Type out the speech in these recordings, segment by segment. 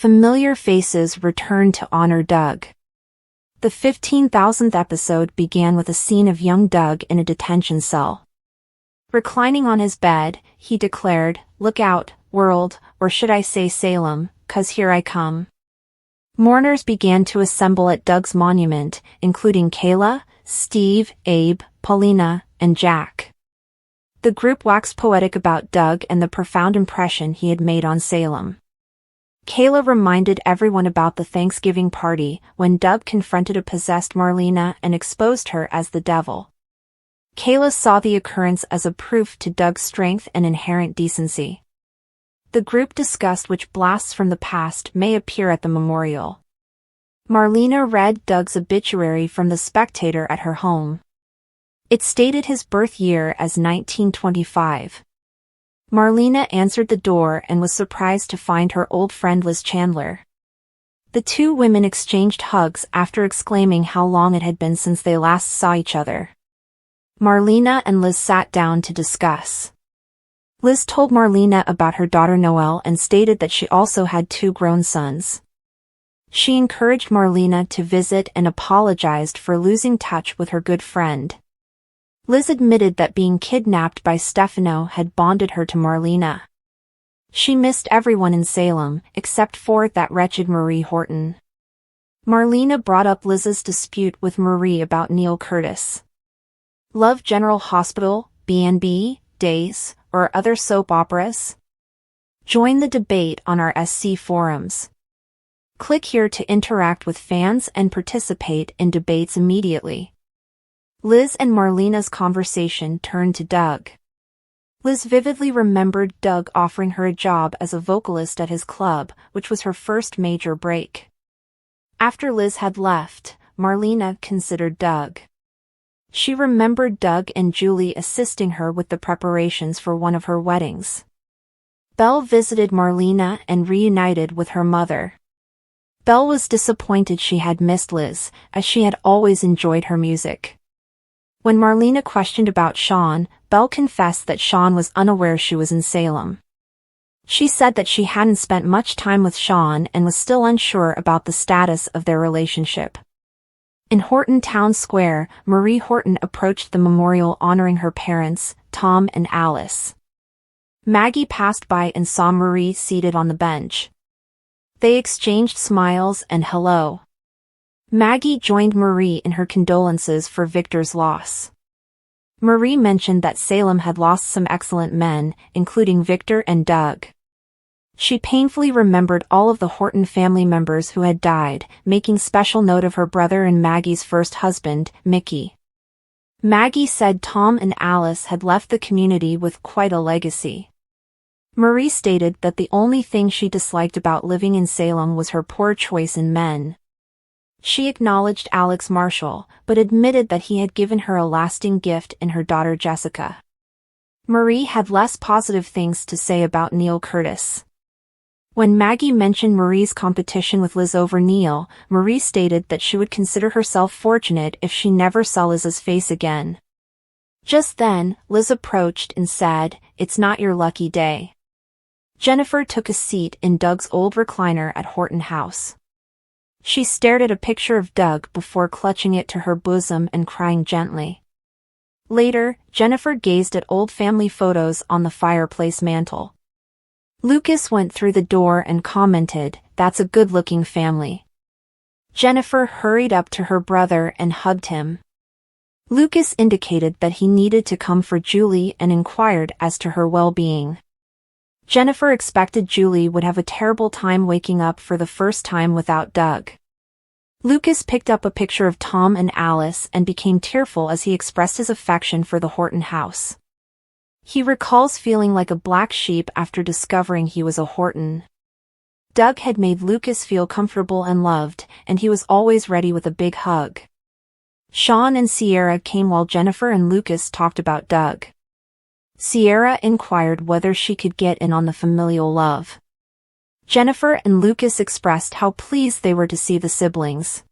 familiar faces returned to honor Doug. The 15,000th episode began with a scene of young Doug in a detention cell. Reclining on his bed, he declared, "Look out, world, or should I say Salem, 'cause here I come." Mourners began to assemble at Doug's monument, including Kayla, Steve, Abe, Paulina, and Jack. The group waxed poetic about Doug and the profound impression he had made on Salem. Kayla reminded everyone about the Thanksgiving party when Doug confronted a possessed Marlena and exposed her as the devil. Kayla saw the occurrence as a proof to Doug's strength and inherent decency. The group discussed which blasts from the past may appear at the memorial. Marlena read Doug's obituary from the Spectator at her home. It stated his birth year as 1925. Marlena answered the door and was surprised to find her old friend Liz Chandler. The two women exchanged hugs after exclaiming how long it had been since they last saw each other. Marlena and Liz sat down to discuss. Liz told Marlena about her daughter Noelle and stated that she also had 2 grown sons. She encouraged Marlena to visit and apologized for losing touch with her good friend. Liz admitted that being kidnapped by Stefano had bonded her to Marlena. She missed everyone in Salem, except for that wretched Marie Horton. Marlena brought up Liz's dispute with Marie about Neil Curtis. Love General Hospital, B&B, Days, or other soap operas? Join the debate on our SC forums. Click here to interact with fans and participate in debates immediately. Liz and Marlena's conversation turned to Doug. Liz vividly remembered Doug offering her a job as a vocalist at his club, which was her first major break. After Liz had left, Marlena considered Doug. She remembered Doug and Julie assisting her with the preparations for one of her weddings. Belle visited Marlena and reunited with her mother. Belle was disappointed she had missed Liz, as she had always enjoyed her music. When Marlena questioned about Sean, Belle confessed that Sean was unaware she was in Salem. She said that she hadn't spent much time with Sean and was still unsure about the status of their relationship. In Horton Town Square, Marie Horton approached the memorial honoring her parents, Tom and Alice. Maggie passed by and saw Marie seated on the bench. They exchanged smiles and hello. Maggie joined Marie in her condolences for Victor's loss. Marie mentioned that Salem had lost some excellent men, including Victor and Doug. She painfully remembered all of the Horton family members who had died, making special note of her brother and Maggie's first husband, Mickey. Maggie said Tom and Alice had left the community with quite a legacy. Marie stated that the only thing she disliked about living in Salem was her poor choice in men. She acknowledged Alex Marshall, but admitted that he had given her a lasting gift in her daughter Jessica. Marie had less positive things to say about Neil Curtis. When Maggie mentioned Marie's competition with Liz over Neil, Marie stated that she would consider herself fortunate if she never saw Liz's face again. Just then, Liz approached and said, "It's not your lucky day." Jennifer took a seat in Doug's old recliner at Horton House. She stared at a picture of Doug before clutching it to her bosom and crying gently. Later, Jennifer gazed at old family photos on the fireplace mantel. Lucas went through the door and commented, "That's a good-looking family." Jennifer hurried up to her brother and hugged him. Lucas indicated that he needed to come for Julie and inquired as to her well-being. Jennifer expected Julie would have a terrible time waking up for the first time without Doug. Lucas picked up a picture of Tom and Alice and became tearful as he expressed his affection for the Horton house. He recalls feeling like a black sheep after discovering he was a Horton. Doug had made Lucas feel comfortable and loved, and he was always ready with a big hug. Sean and Sierra came while Jennifer and Lucas talked about Doug. Sierra inquired whether she could get in on the familial love. Jennifer and Lucas expressed how pleased they were to see the siblings.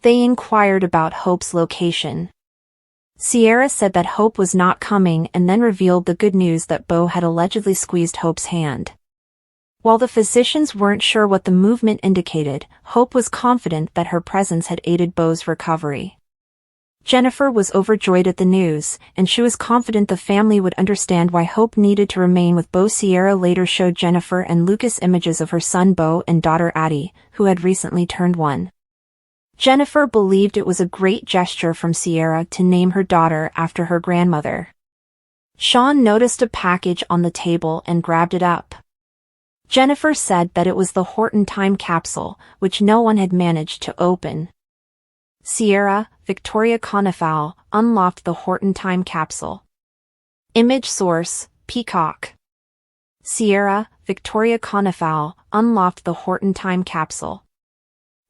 They inquired about Hope's location. Sierra said that Hope was not coming and then revealed the good news that Beau had allegedly squeezed Hope's hand. While the physicians weren't sure what the movement indicated, Hope was confident that her presence had aided Beau's recovery. Jennifer was overjoyed at the news, and she was confident the family would understand why Hope needed to remain with Beau. Sierra later showed Jennifer and Lucas images of her son Beau and daughter Addie, who had recently turned 1. Jennifer believed it was a great gesture from Sierra to name her daughter after her grandmother. Sean noticed a package on the table and grabbed it up. Jennifer said that it was the Horton time capsule, which no one had managed to open. Sierra, Victoria Conifal, unlocked the Horton time capsule. Image source, Peacock. Sierra, Victoria Conifal, unlocked the Horton time capsule.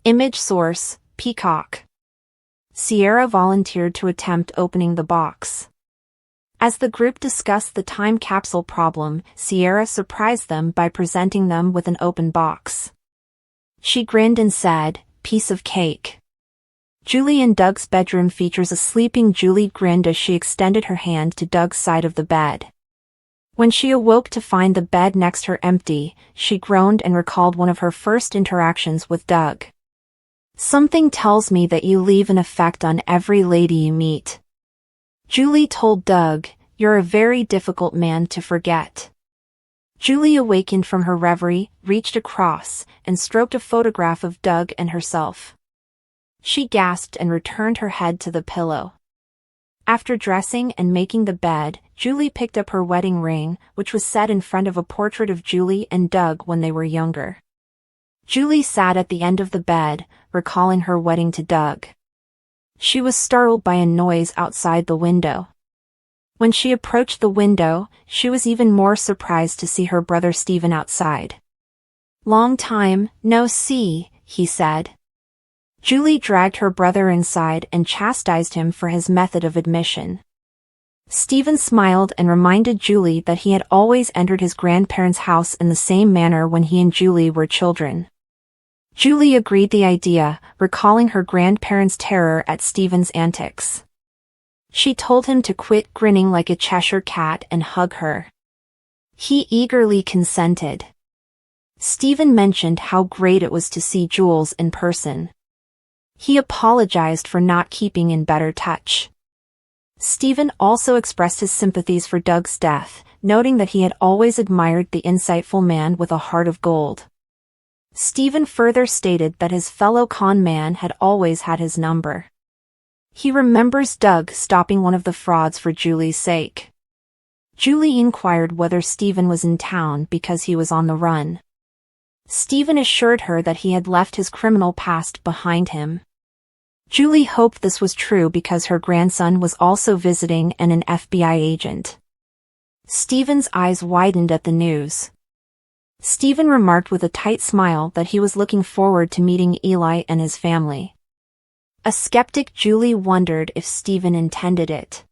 Image source, Peacock. Sierra volunteered to attempt opening the box. As the group discussed the time capsule problem, Sierra surprised them by presenting them with an open box. She grinned and said, "Piece of cake." Julie in Doug's bedroom features a sleeping Julie grinned as she extended her hand to Doug's side of the bed. When she awoke to find the bed next her empty, she groaned and recalled one of her first interactions with Doug. "Something tells me that you leave an effect on every lady you meet." Julie told Doug, "You're a very difficult man to forget." Julie awakened from her reverie, reached across, and stroked a photograph of Doug and herself. She gasped and returned her head to the pillow. After dressing and making the bed, Julie picked up her wedding ring, which was set in front of a portrait of Julie and Doug when they were younger. Julie sat at the end of the bed, recalling her wedding to Doug. She was startled by a noise outside the window. When she approached the window, she was even more surprised to see her brother Stephen outside. "Long time, no see," he said. Julie dragged her brother inside and chastised him for his method of admission. Stephen smiled and reminded Julie that he had always entered his grandparents' house in the same manner when he and Julie were children. Julie agreed the idea, recalling her grandparents' terror at Stephen's antics. She told him to quit grinning like a Cheshire cat and hug her. He eagerly consented. Stephen mentioned how great it was to see Jules in person. He apologized for not keeping in better touch. Stephen also expressed his sympathies for Doug's death, noting that he had always admired the insightful man with a heart of gold. Stephen further stated that his fellow con man had always had his number. He remembers Doug stopping one of the frauds for Julie's sake. Julie inquired whether Stephen was in town because he was on the run. Stephen assured her that he had left his criminal past behind him. Julie hoped this was true because her grandson was also visiting and an FBI agent. Stephen's eyes widened at the news. Stephen remarked with a tight smile that he was looking forward to meeting Eli and his family. A skeptic Julie wondered if Stephen intended it.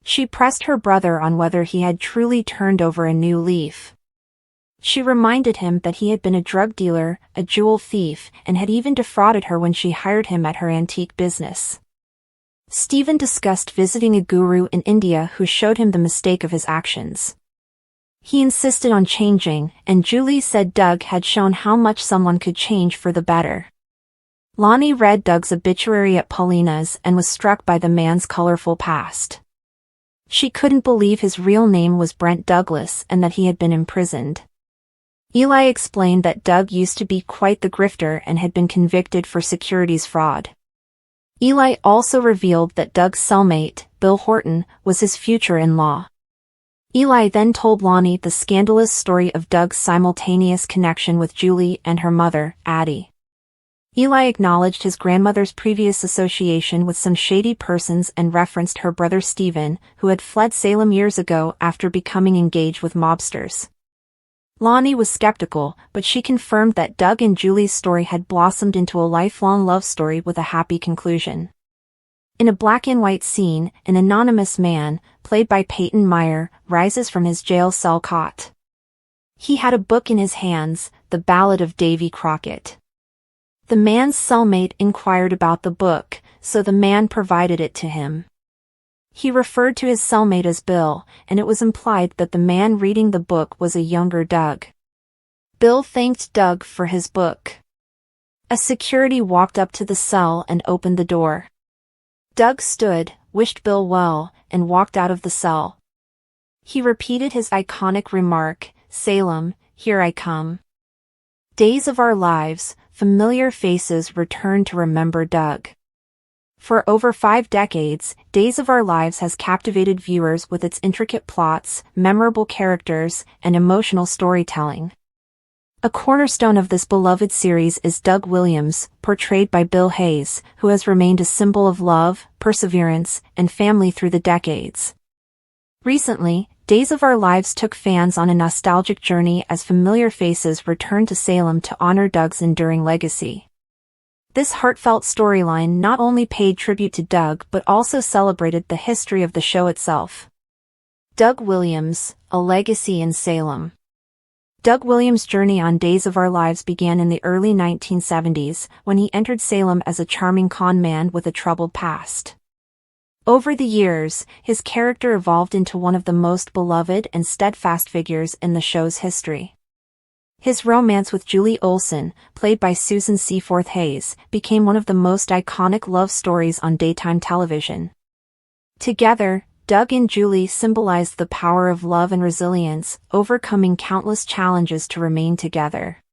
She pressed her brother on whether he had truly turned over a new leaf. She reminded him that he had been a drug dealer, a jewel thief, and had even defrauded her when she hired him at her antique business. Stephen discussed visiting a guru in India who showed him the mistake of his actions. He insisted on changing, and Julie said Doug had shown how much someone could change for the better. Lonnie read Doug's obituary at Paulina's and was struck by the man's colorful past. She couldn't believe his real name was Brent Douglas and that he had been imprisoned. Eli explained that Doug used to be quite the grifter and had been convicted for securities fraud. Eli also revealed that Doug's cellmate, Bill Horton, was his future-in-law. Eli then told Lonnie the scandalous story of Doug's simultaneous connection with Julie and her mother, Addie. Eli acknowledged his grandmother's previous association with some shady persons and referenced her brother Stephen, who had fled Salem years ago after becoming engaged with mobsters. Lonnie was skeptical, but she confirmed that Doug and Julie's story had blossomed into a lifelong love story with a happy conclusion. In a black-and-white scene, an anonymous man, played by Peyton Meyer, rises from his jail cell cot. He had a book in his hands, The Ballad of Davy Crockett. The man's cellmate inquired about the book, so the man provided it to him. He referred to his cellmate as Bill, and it was implied that the man reading the book was a younger Doug. Bill thanked Doug for his book. A security walked up to the cell and opened the door. Doug stood, wished Bill well, and walked out of the cell. He repeated his iconic remark, "Salem, here I come." Days of Our Lives, familiar faces returned to remember Doug. For over 5 decades, Days of Our Lives has captivated viewers with its intricate plots, memorable characters, and emotional storytelling. A cornerstone of this beloved series is Doug Williams, portrayed by Bill Hayes, who has remained a symbol of love, perseverance, and family through the decades. Recently, Days of Our Lives took fans on a nostalgic journey as familiar faces returned to Salem to honor Doug's enduring legacy. This heartfelt storyline not only paid tribute to Doug but also celebrated the history of the show itself. Doug Williams, a legacy in Salem. Doug Williams' journey on Days of Our Lives began in the early 1970s, when he entered Salem as a charming con man with a troubled past. Over the years, his character evolved into one of the most beloved and steadfast figures in the show's history. His romance with Julie Olson, played by Susan Seaforth Hayes, became one of the most iconic love stories on daytime television. Together, Doug and Julie symbolized the power of love and resilience, overcoming countless challenges to remain together.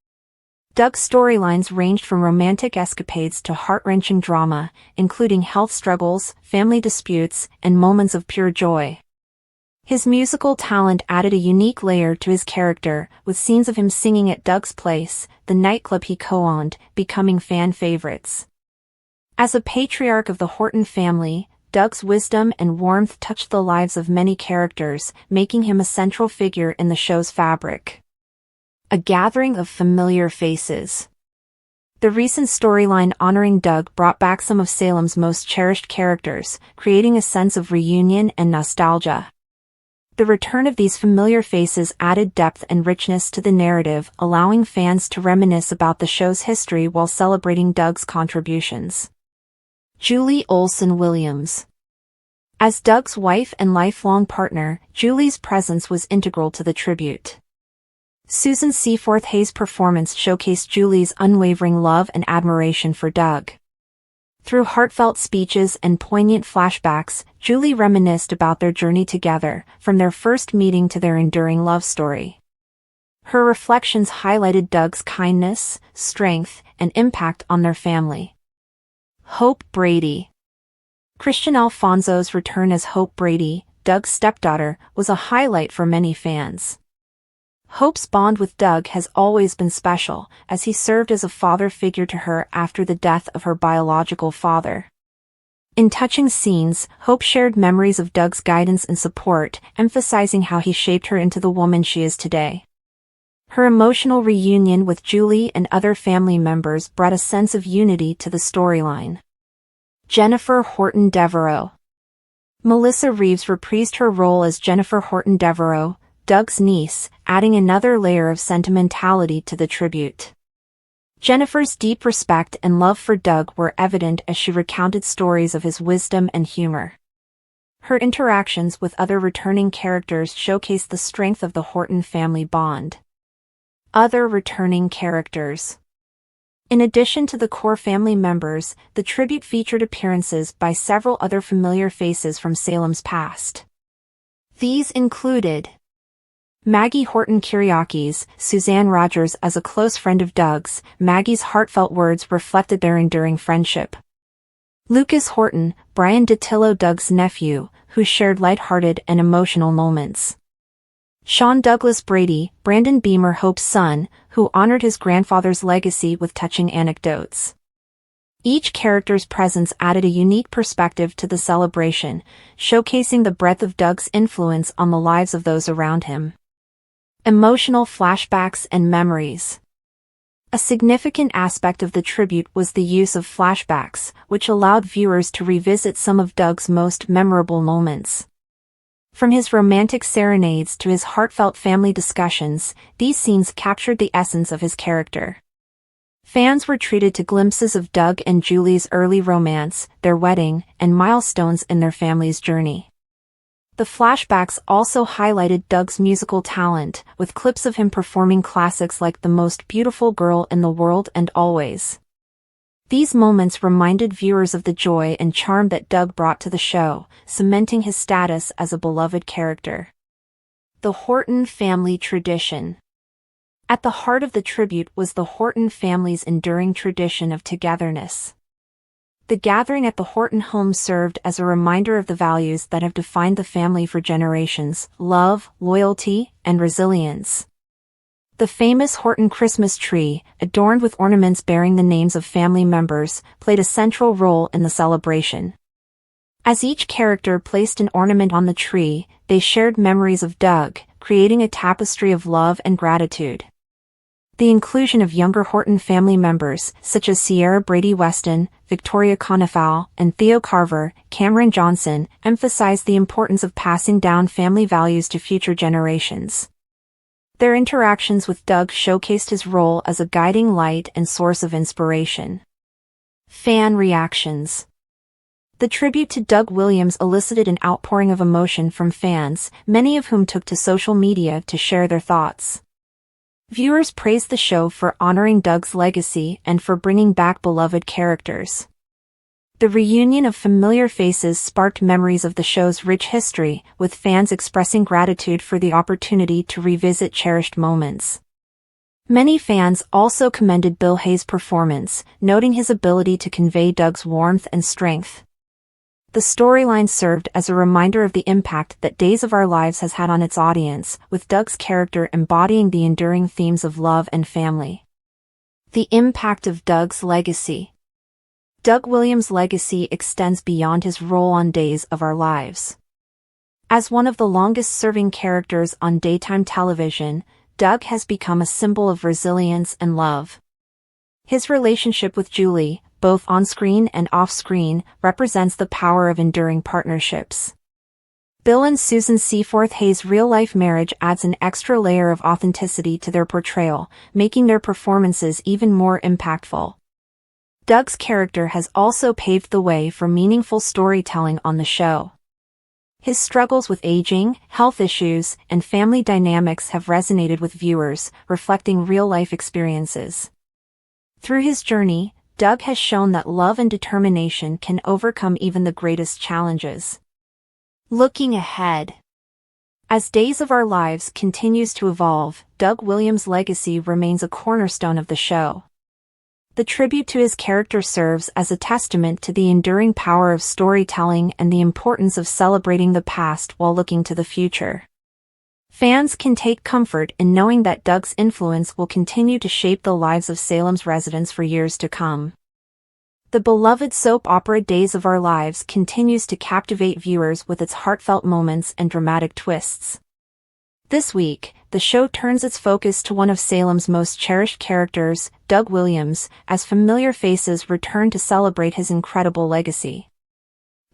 Doug's storylines ranged from romantic escapades to heart-wrenching drama, including health struggles, family disputes, and moments of pure joy. His musical talent added a unique layer to his character, with scenes of him singing at Doug's Place, the nightclub he co-owned, becoming fan favorites. As a patriarch of the Horton family, Doug's wisdom and warmth touched the lives of many characters, making him a central figure in the show's fabric. A gathering of familiar faces. The recent storyline honoring Doug brought back some of Salem's most cherished characters, creating a sense of reunion and nostalgia. The return of these familiar faces added depth and richness to the narrative, allowing fans to reminisce about the show's history while celebrating Doug's contributions. Julie Olson Williams. As Doug's wife and lifelong partner, Julie's presence was integral to the tribute. Susan Seaforth Hayes' performance showcased Julie's unwavering love and admiration for Doug. Through heartfelt speeches and poignant flashbacks, Julie reminisced about their journey together, from their first meeting to their enduring love story. Her reflections highlighted Doug's kindness, strength, and impact on their family. Hope Brady. Christian Alfonso's return as Hope Brady, Doug's stepdaughter, was a highlight for many fans. Hope's bond with Doug has always been special, as he served as a father figure to her after the death of her biological father. In touching scenes, Hope shared memories of Doug's guidance and support, emphasizing how he shaped her into the woman she is today. Her emotional reunion with Julie and other family members brought a sense of unity to the storyline. Jennifer Horton Devereaux. Melissa Reeves reprised her role as Jennifer Horton Devereaux, Doug's niece, adding another layer of sentimentality to the tribute. Jennifer's deep respect and love for Doug were evident as she recounted stories of his wisdom and humor. Her interactions with other returning characters showcased the strength of the Horton family bond. Other returning characters. In addition to the core family members, the tribute featured appearances by several other familiar faces from Salem's past. These included Maggie Horton Kyriakis, Suzanne Rogers as a close friend of Doug's. Maggie's heartfelt words reflected their enduring friendship. Lucas Horton, Brian Datillo, Doug's nephew, who shared lighthearted and emotional moments. Sean Douglas Brady, Brandon Beamer, Hope's son, who honored his grandfather's legacy with touching anecdotes. Each character's presence added a unique perspective to the celebration, showcasing the breadth of Doug's influence on the lives of those around him. Emotional flashbacks and memories. A significant aspect of the tribute was the use of flashbacks, which allowed viewers to revisit some of Doug's most memorable moments. From his romantic serenades to his heartfelt family discussions, these scenes captured the essence of his character. Fans were treated to glimpses of Doug and Julie's early romance, their wedding, and milestones in their family's journey. The flashbacks also highlighted Doug's musical talent, with clips of him performing classics like The Most Beautiful Girl in the World and Always. These moments reminded viewers of the joy and charm that Doug brought to the show, cementing his status as a beloved character. The Horton family tradition. At the heart of the tribute was the Horton family's enduring tradition of togetherness. The gathering at the Horton home served as a reminder of the values that have defined the family for generations: love, loyalty, and resilience. The famous Horton Christmas tree, adorned with ornaments bearing the names of family members, played a central role in the celebration. As each character placed an ornament on the tree, they shared memories of Doug, creating a tapestry of love and gratitude. The inclusion of younger Horton family members, such as Sierra Brady Weston, Victoria Conifal, and Theo Carver, Cameron Johnson, emphasized the importance of passing down family values to future generations. Their interactions with Doug showcased his role as a guiding light and source of inspiration. Fan reactions. The tribute to Doug Williams elicited an outpouring of emotion from fans, many of whom took to social media to share their thoughts. Viewers praised the show for honoring Doug's legacy and for bringing back beloved characters. The reunion of familiar faces sparked memories of the show's rich history, with fans expressing gratitude for the opportunity to revisit cherished moments. Many fans also commended Bill Hays' performance, noting his ability to convey Doug's warmth and strength. The storyline served as a reminder of the impact that Days of Our Lives has had on its audience, with Doug's character embodying the enduring themes of love and family. The impact of Doug's legacy. Doug Williams' legacy extends beyond his role on Days of Our Lives. As one of the longest-serving characters on daytime television, Doug has become a symbol of resilience and love. His relationship with Julie, both on-screen and off-screen, represents the power of enduring partnerships. Bill and Susan Seaforth Hayes' real-life marriage adds an extra layer of authenticity to their portrayal, making their performances even more impactful. Doug's character has also paved the way for meaningful storytelling on the show. His struggles with aging, health issues, and family dynamics have resonated with viewers, reflecting real-life experiences. Through his journey, Doug has shown that love and determination can overcome even the greatest challenges. Looking ahead. As Days of Our Lives continues to evolve, Doug Williams' legacy remains a cornerstone of the show. The tribute to his character serves as a testament to the enduring power of storytelling and the importance of celebrating the past while looking to the future. Fans can take comfort in knowing that Doug's influence will continue to shape the lives of Salem's residents for years to come. The beloved soap opera Days of Our Lives continues to captivate viewers with its heartfelt moments and dramatic twists. This week, the show turns its focus to one of Salem's most cherished characters, Doug Williams, as familiar faces return to celebrate his incredible legacy.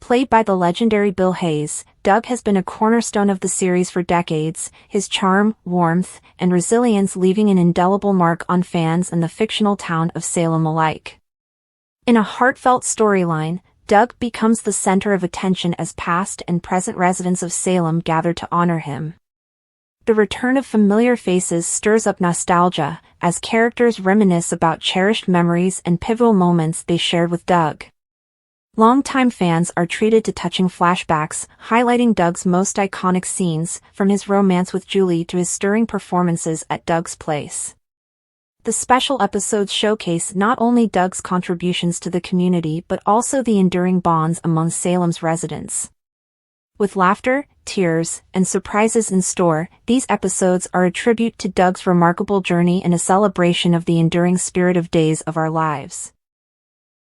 Played by the legendary Bill Hays, Doug has been a cornerstone of the series for decades, his charm, warmth, and resilience leaving an indelible mark on fans and the fictional town of Salem alike. In a heartfelt storyline, Doug becomes the center of attention as past and present residents of Salem gather to honor him. The return of familiar faces stirs up nostalgia, as characters reminisce about cherished memories and pivotal moments they shared with Doug. Longtime fans are treated to touching flashbacks, highlighting Doug's most iconic scenes, from his romance with Julie to his stirring performances at Doug's Place. The special episodes showcase not only Doug's contributions to the community but also the enduring bonds among Salem's residents. With laughter, tears, and surprises in store, these episodes are a tribute to Doug's remarkable journey and a celebration of the enduring spirit of Days of Our Lives.